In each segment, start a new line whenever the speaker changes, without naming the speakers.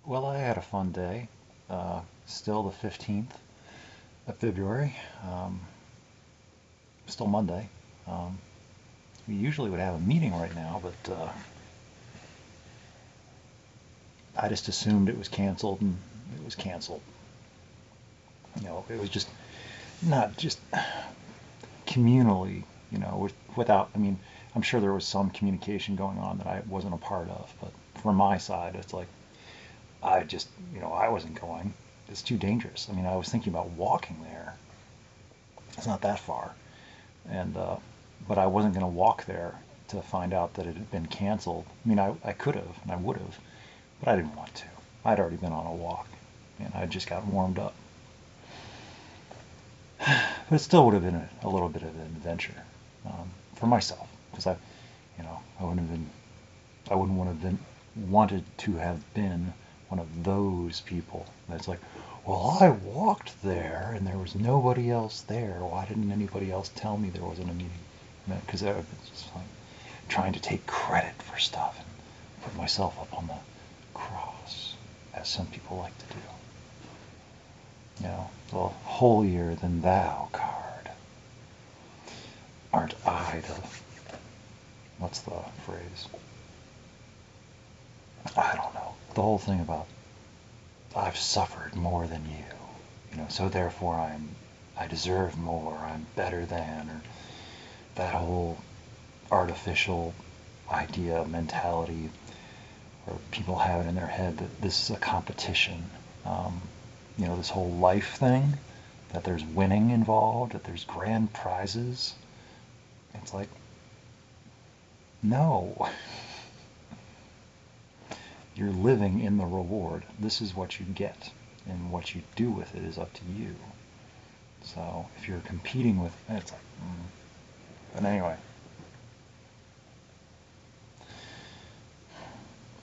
Well, I had a fun day. Still the 15th of February. Um, Still Monday. Um, we usually would have a meeting right now, but I just assumed it was canceled, and it was canceled. It was just not just communally, without, I mean, I'm sure there was some communication going on that I wasn't a part of, but from my side, it's like, I just, I wasn't going. It's too dangerous. I mean, I was thinking about walking there. It's not that far. And but I wasn't going to walk there to find out that it had been canceled. I mean, I could have and I would have, but I didn't want to. I'd already been on a walk and I just got warmed up. But it still would have been a little bit of an adventure for myself because I wouldn't have been, I wouldn't want to have been wanted to have been one of those people that's like, well, I walked there and there was nobody else there. Why didn't anybody else tell me there wasn't a meeting? Because I was just like trying to take credit for stuff and put myself up on the cross, as some people like to do. The holier than thou card. Aren't I the, what's the phrase? I don't know. The whole thing about I've suffered more than you, so therefore I deserve more, I'm better than, or that whole artificial idea, mentality, or people have it in their head that this is a competition. This whole life thing, that there's winning involved, that there's grand prizes. It's like, no. You're living in the reward. This is what you get, and what you do with it is up to you. So if you're competing with, it's like, But anyway,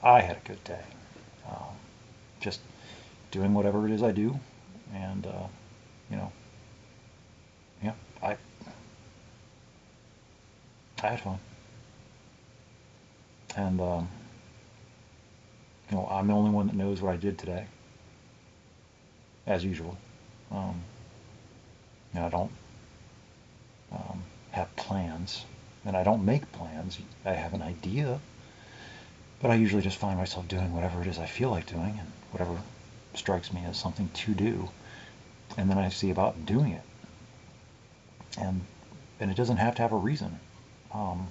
I had a good day. Just doing whatever it is I do, and you know, yeah, I had fun, and I'm the only one that knows what I did today, as usual. Um, I don't have plans, and I don't make plans. I have an idea, but I usually just find myself doing whatever it is I feel like doing, and whatever strikes me as something to do, and then I see about doing it. And it doesn't have to have a reason, um,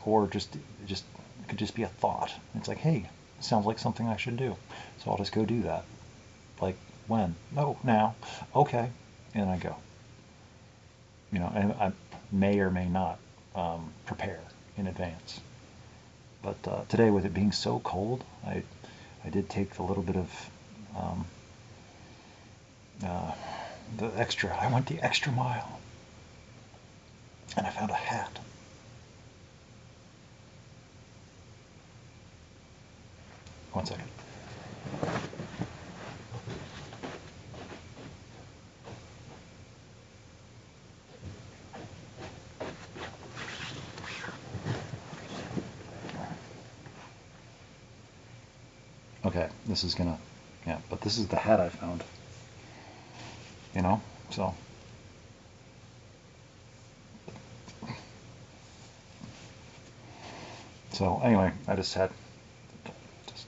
or just it could just be a thought. It's like, hey, it sounds like something I should do, so I'll just go do that. Like when? No, now. Okay, and I go. And I may or may not prepare in advance. But today, with it being so cold, I did take a little bit of um, uh, the extra. I went the extra mile, and I found a hat. One second. Okay, this is gonna, yeah, but this is the hat I found. You know, so anyway, I just had just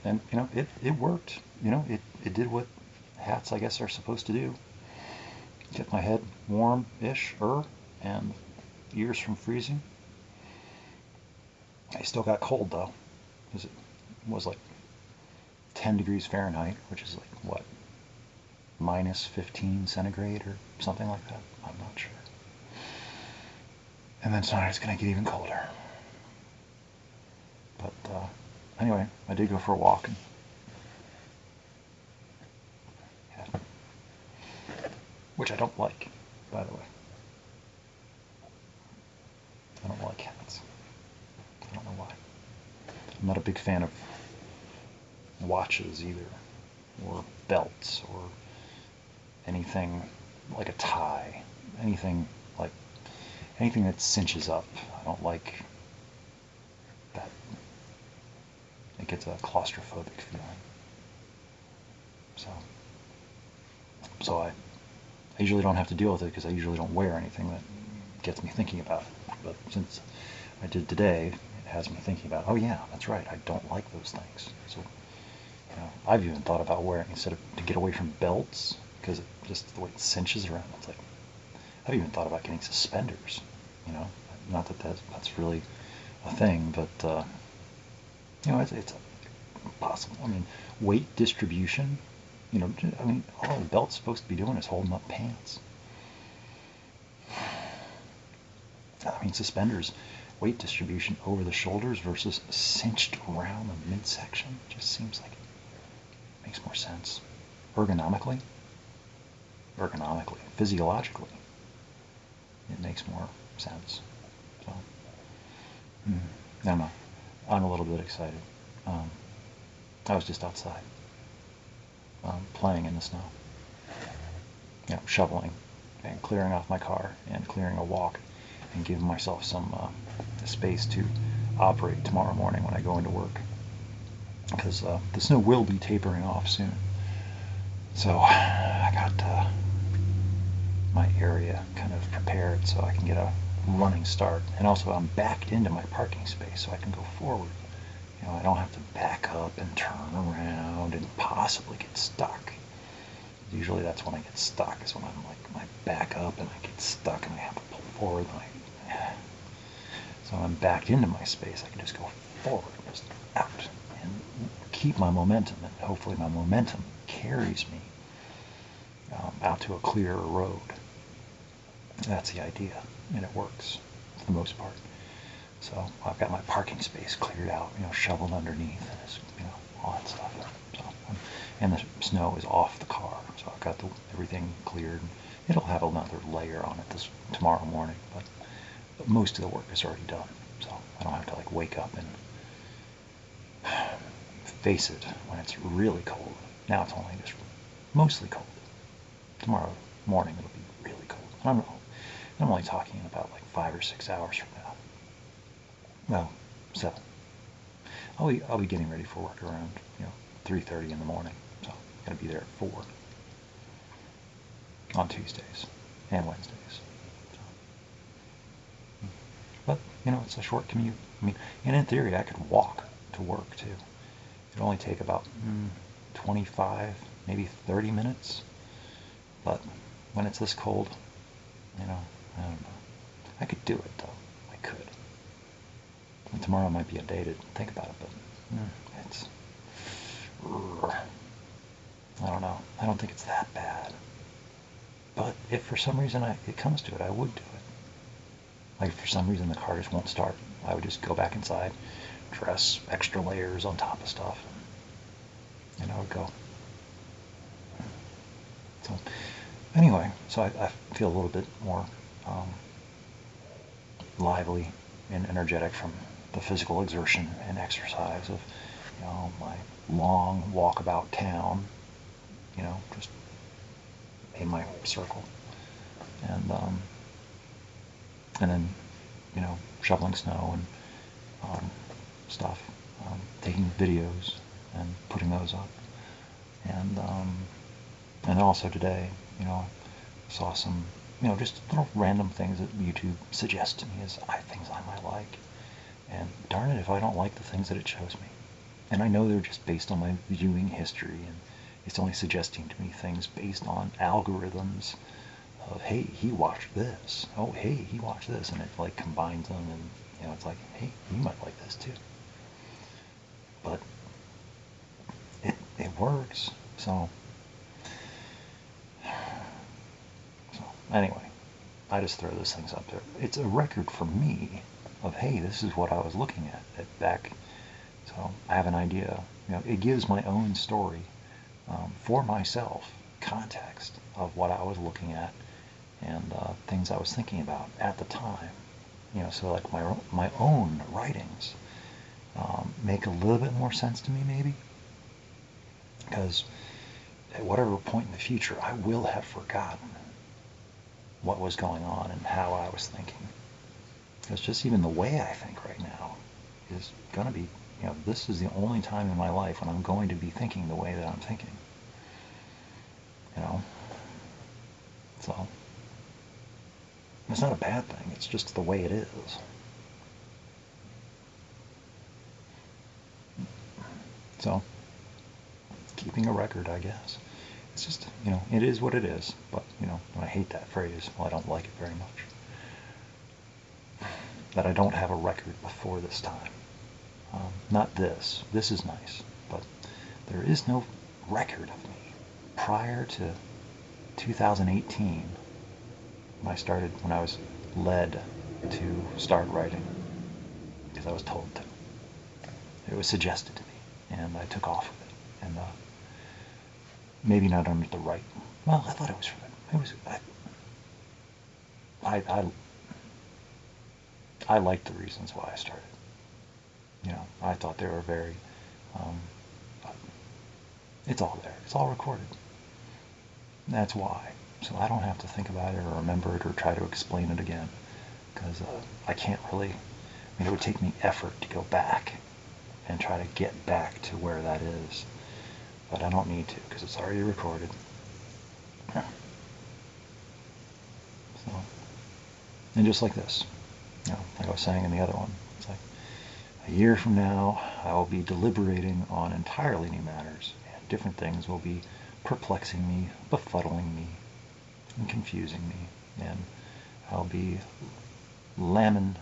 and it worked. It did what hats, I guess, are supposed to do. Get my head warm-ish, and ears from freezing. I still got cold though, because it was like 10 degrees Fahrenheit, which is like what, minus 15 centigrade or something like that. I'm not sure. And then tonight it's going to get even colder. But anyway, I did go for a walk, and yeah, which I don't like, by the way. I don't like hats. I don't know why. I'm not a big fan of watches either, or belts or anything like a tie, anything like anything that cinches up. I don't like that. It gets a claustrophobic feeling. So I usually don't have to deal with it because I usually don't wear anything that gets me thinking about it. But since I did today, it has me thinking about, oh yeah, that's right, I don't like those things. So, I've even thought about wearing, instead of, to get away from belts, because just the way it cinches around, it's like, I've even thought about getting suspenders, not that that's really a thing, but, it's possible. I mean, weight distribution, all the belt's supposed to be doing is holding up pants. I mean, suspenders, weight distribution over the shoulders versus cinched around the midsection just seems like it makes more sense. Ergonomically, physiologically, it makes more sense. So, I don't know. I'm a little bit excited. I was just outside, playing in the snow, shoveling and clearing off my car and clearing a walk and giving myself some space to operate tomorrow morning when I go into work, because the snow will be tapering off soon. So I got my area kind of prepared so I can get a running start, and also I'm backed into my parking space so I can go forward. I don't have to back up and turn around and possibly get stuck. Usually that's when I get stuck, is when I'm like, I back up and I get stuck and I have to pull forward. So I'm backed into my space. I can just go forward, just out, and keep my momentum, and hopefully my momentum carries me out to a clearer road. That's the idea, and it works for the most part. So I've got my parking space cleared out, shoveled underneath, and all that stuff. So, and the snow is off the car, so I've got everything cleared. It'll have another layer on it tomorrow morning, but most of the work is already done, so I don't have to wake up and face it when it's really cold. Now it's only just mostly cold. Tomorrow morning it'll be really cold. I'm only talking about 5 or 6 hours from now. Well, 7. I'll be getting ready for work around 3:30 in the morning, so I'm gonna be there at 4 on Tuesdays and Wednesdays. But it's a short commute. I mean, and in theory, I could walk to work too. It'd only take about 25, maybe 30 minutes. But when it's this cold, I don't know. I could do it though. I could. And tomorrow might be a day to think about it, but it's, I don't know. I don't think it's that bad. But if for some reason it comes to it, I would do it. If for some reason the car just won't start, I would just go back inside, dress extra layers on top of stuff, and I would go. So anyway, so I feel a little bit more lively and energetic from the physical exertion and exercise of my long walk about town, just in my circle, and then shoveling snow and stuff, taking videos and putting those up, and also today I saw some just little random things that YouTube suggests to me as things I might like, and darn it if I don't like the things that it shows me. And I know they're just based on my viewing history, and it's only suggesting to me things based on algorithms of, hey, he watched this. Oh, hey, he watched this. And it combines them, and it's like, hey, you might like this too. But it works. So anyway, I just throw those things up there. It's a record for me of, hey, this is what I was looking at back. So I have an idea. It gives my own story for myself, context of what I was looking at and things I was thinking about at the time. So my own writings make a little bit more sense to me, maybe, because at whatever point in the future, I will have forgotten what was going on and how I was thinking. Because just even the way I think right now is going to be, this is the only time in my life when I'm going to be thinking the way that I'm thinking. So it's not a bad thing. It's just the way it is. So keeping a record, I guess. It's just, it is what it is. But, I hate that phrase. Well, I don't like it very much. That I don't have a record before this time. Not this. This is nice. But there is no record of me prior to 2018 when I was led to start writing. Because I was told to. It was suggested to me. And I took off with it. And maybe not under the right. Well, I thought it was. I liked the reasons why I started. I thought they were very. It's all there. It's all recorded. That's why. So I don't have to think about it or remember it or try to explain it again, because I can't really. It would take me effort to go back and try to get back to where that is. But I don't need to, because it's already recorded. So, and just like this, like I was saying in the other one, it's like a year from now, I will be deliberating on entirely new matters, and different things will be perplexing me, befuddling me, and confusing me, and I'll be lamenting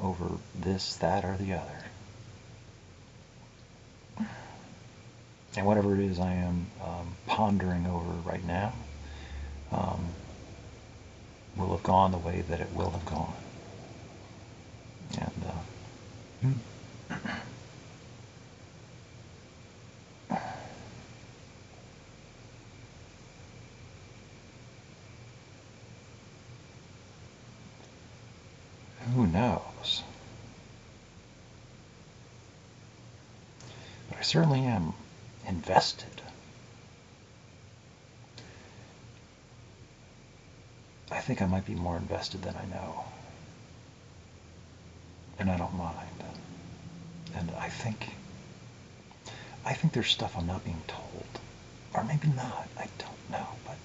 over this, that, or the other. And whatever it is I am pondering over right now will have gone the way that it will have gone. And who knows? But I certainly am invested. I think I might be more invested than I know. And I don't mind. And I think there's stuff I'm not being told. Or maybe not. I don't know. But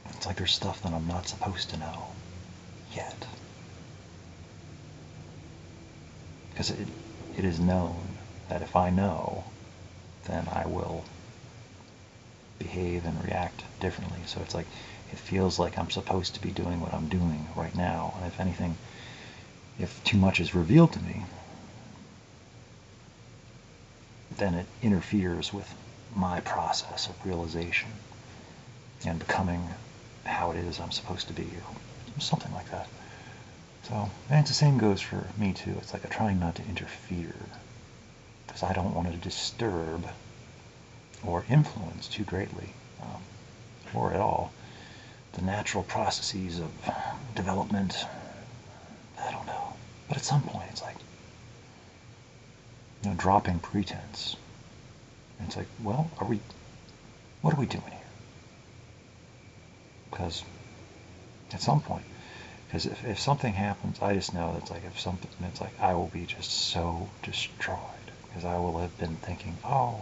it's like there's stuff that I'm not supposed to know yet. Because it is known that if I know, then I will behave and react differently. So it's like, it feels like I'm supposed to be doing what I'm doing right now. And if anything, if too much is revealed to me, then it interferes with my process of realization and becoming how it is I'm supposed to be, or something like that. So, and it's the same goes for me too. It's like I'm trying not to interfere, because I don't want to disturb or influence too greatly, or at all, the natural processes of development. I don't know. But at some point it's like, dropping pretense. And it's like, well, what are we doing here? Because at some point, because if something happens, I just know that's like, it's like I will be just so destroyed, because I will have been thinking, oh,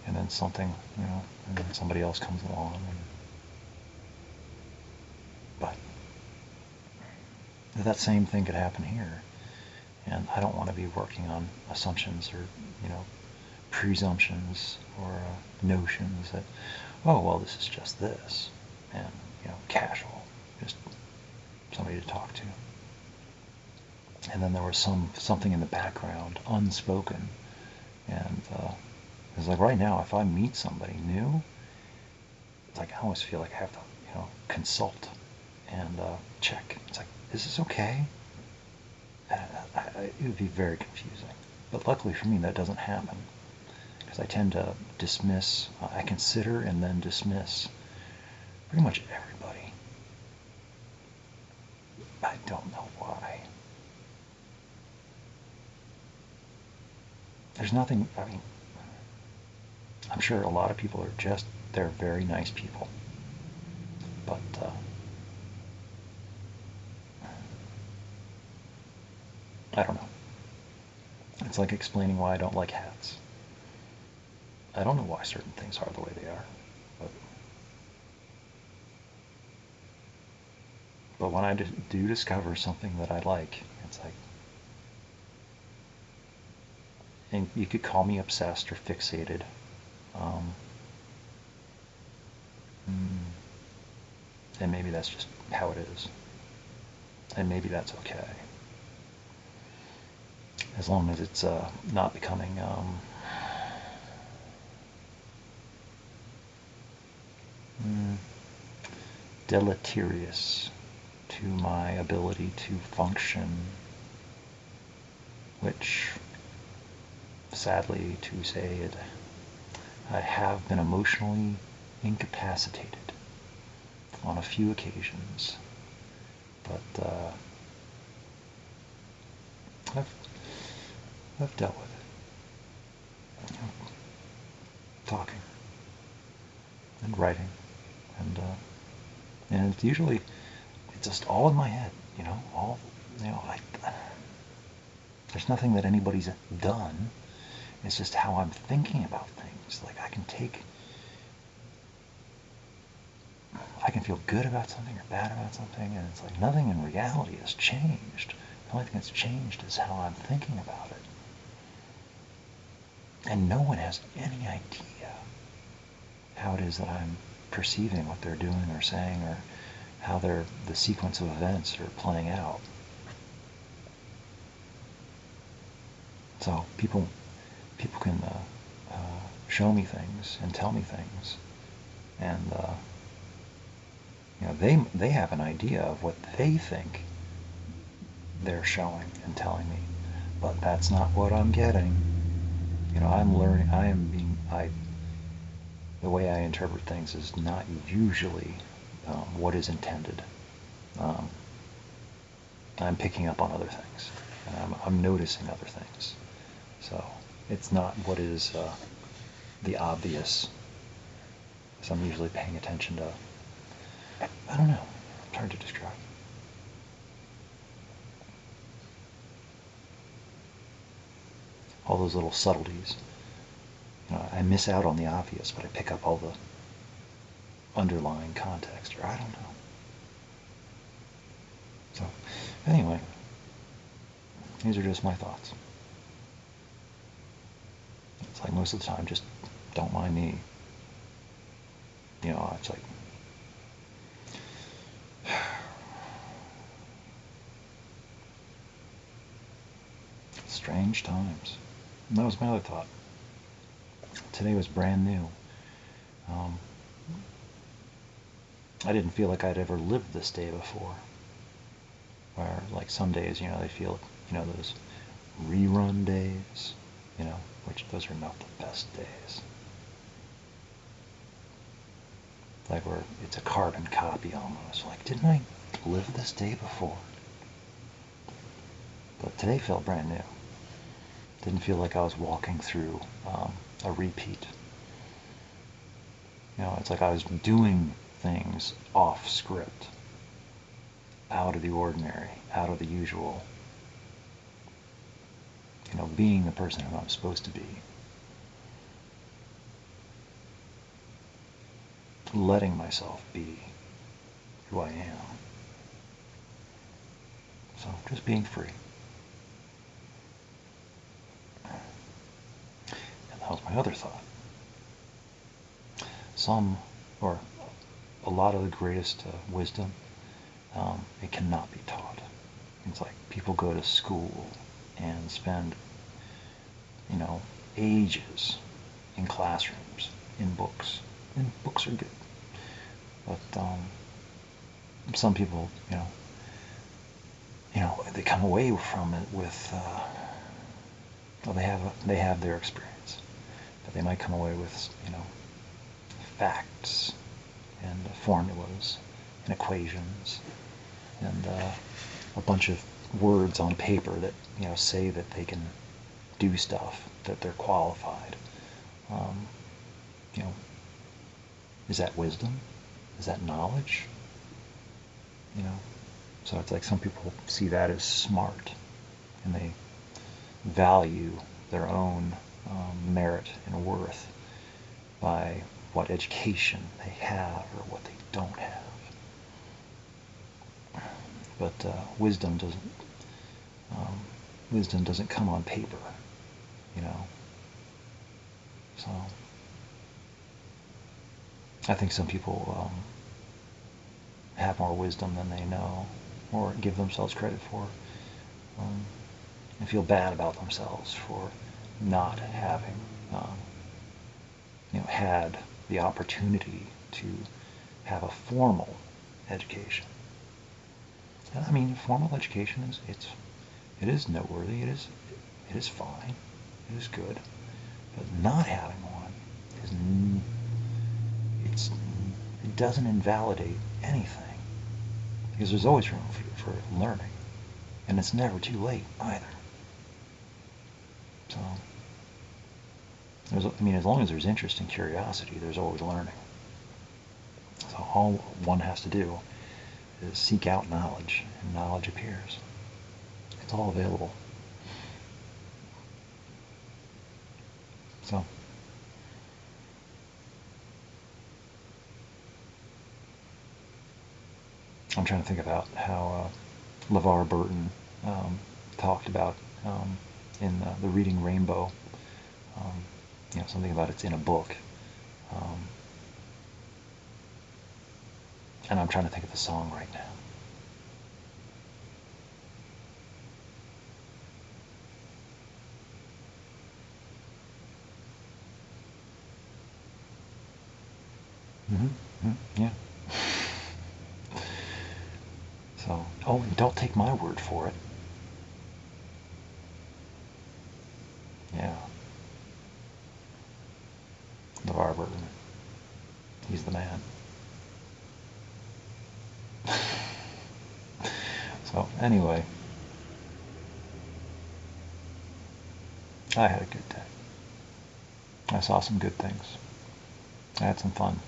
and then something, and then somebody else comes along, but that same thing could happen here, and I don't want to be working on assumptions or, presumptions or notions that, oh, well, this is just this, and, casual, just somebody to talk to. And then there was something in the background, unspoken, and it's like right now, if I meet somebody new, it's like I always feel like I have to, consult and check. It's like, is this okay? It would be very confusing. But luckily for me, that doesn't happen, because I tend to dismiss, I consider and then dismiss pretty much everybody. I don't know why. there's nothing, I mean, I'm sure a lot of people are just, they're very nice people. But I don't know. It's like explaining why I don't like hats. I don't know why certain things are the way they are. But, but when I do discover something that I like, it's like, and you could call me obsessed or fixated. Um, and maybe that's just how it is. And maybe that's okay. As long as it's not becoming deleterious to my ability to function, which, sadly to say it, I have been emotionally incapacitated on a few occasions, but I've dealt with it. You know, talking and writing, and it's usually, it's just all in my head, all, there's nothing that anybody's done. It's just how I'm thinking about things. Like I can feel good about something or bad about something, and it's like nothing in reality has changed. The only thing that's changed is how I'm thinking about it. And no one has any idea how it is that I'm perceiving what they're doing or saying, or how the sequence of events are playing out. So people can show me things and tell me things, and they have an idea of what they think they're showing and telling me, but that's not what I'm getting. I'm learning. The way I interpret things is not usually what is intended. Um, I'm picking up on other things, and I'm noticing other things. So it's not what is the obvious. So I'm usually paying attention to, I don't know, it's hard to describe. All those little subtleties. I miss out on the obvious, but I pick up all the underlying context, or I don't know. So anyway, these are just my thoughts. It's like most of the time, just don't mind me. It's like, strange times. And that was my other thought. Today was brand new. I didn't feel like I'd ever lived this day before. Where, like, some days, they feel, those rerun days, which those are not the best days. Like, where it's a carbon copy almost. Like, didn't I live this day before? But today felt brand new. Didn't feel like I was walking through a repeat. It's like I was doing things off script, out of the ordinary, out of the usual. Being the person who I'm supposed to be. Letting myself be who I am. So just being free. And that was my other thought. Or a lot of the greatest wisdom, it cannot be taught. It's like people go to school and spend, ages in classrooms, in books. And books are good. But some people, they come away from it with, well, they have their experience, but they might come away with, facts and formulas and equations and a bunch of words on paper that say that they can do stuff, that they're qualified. Um, you know, is that wisdom? Is that knowledge? You know, so it's like some people see that as smart, and they value their own merit and worth by what education they have or what they don't have. But um, wisdom doesn't come on paper, you know. So I think some people have more wisdom than they know or give themselves credit for, and feel bad about themselves for not having, had the opportunity to have a formal education. And I mean, formal education it is noteworthy. It is fine. It is good. But not having one it doesn't invalidate anything, because there's always room for learning, and it's never too late either. So, as long as there's interest and curiosity, there's always learning. So all one has to do is seek out knowledge, and knowledge appears. It's all available. So, I'm trying to think about how LeVar Burton talked about in the Reading Rainbow, something about it's in a book. And I'm trying to think of the song right now. Yeah. So, and don't take my word for it. Yeah. LeVar Burton. He's the man. So, anyway. I had a good day. I saw some good things. I had some fun.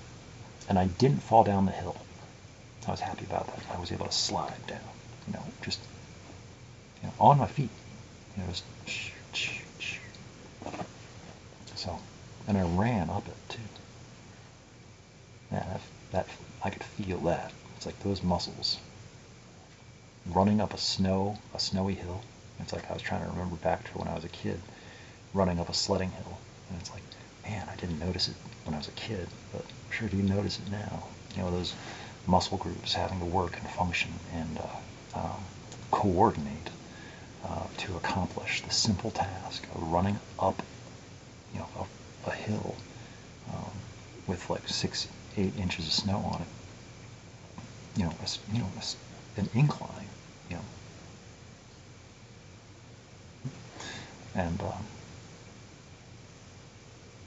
And I didn't fall down the hill. I was happy about that. I was able to slide down, just on my feet. Just so, and I ran up it too. Yeah, that I could feel that. It's like those muscles running up a snowy hill. It's like I was trying to remember back to when I was a kid, running up a sledding hill, and it's like, man, I didn't notice it when I was a kid, but I'm sure do notice it now. Those muscle groups having to work and function and coordinate to accomplish the simple task of running up, a hill with like 6-8 inches of snow on it. An incline.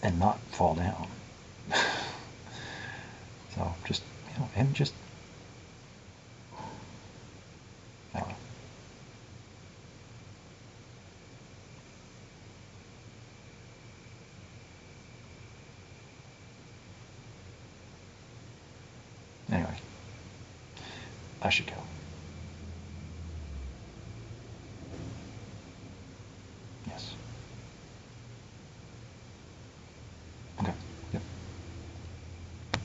And not fall down. So just and just I don't know. Anyway, I should go. Yes.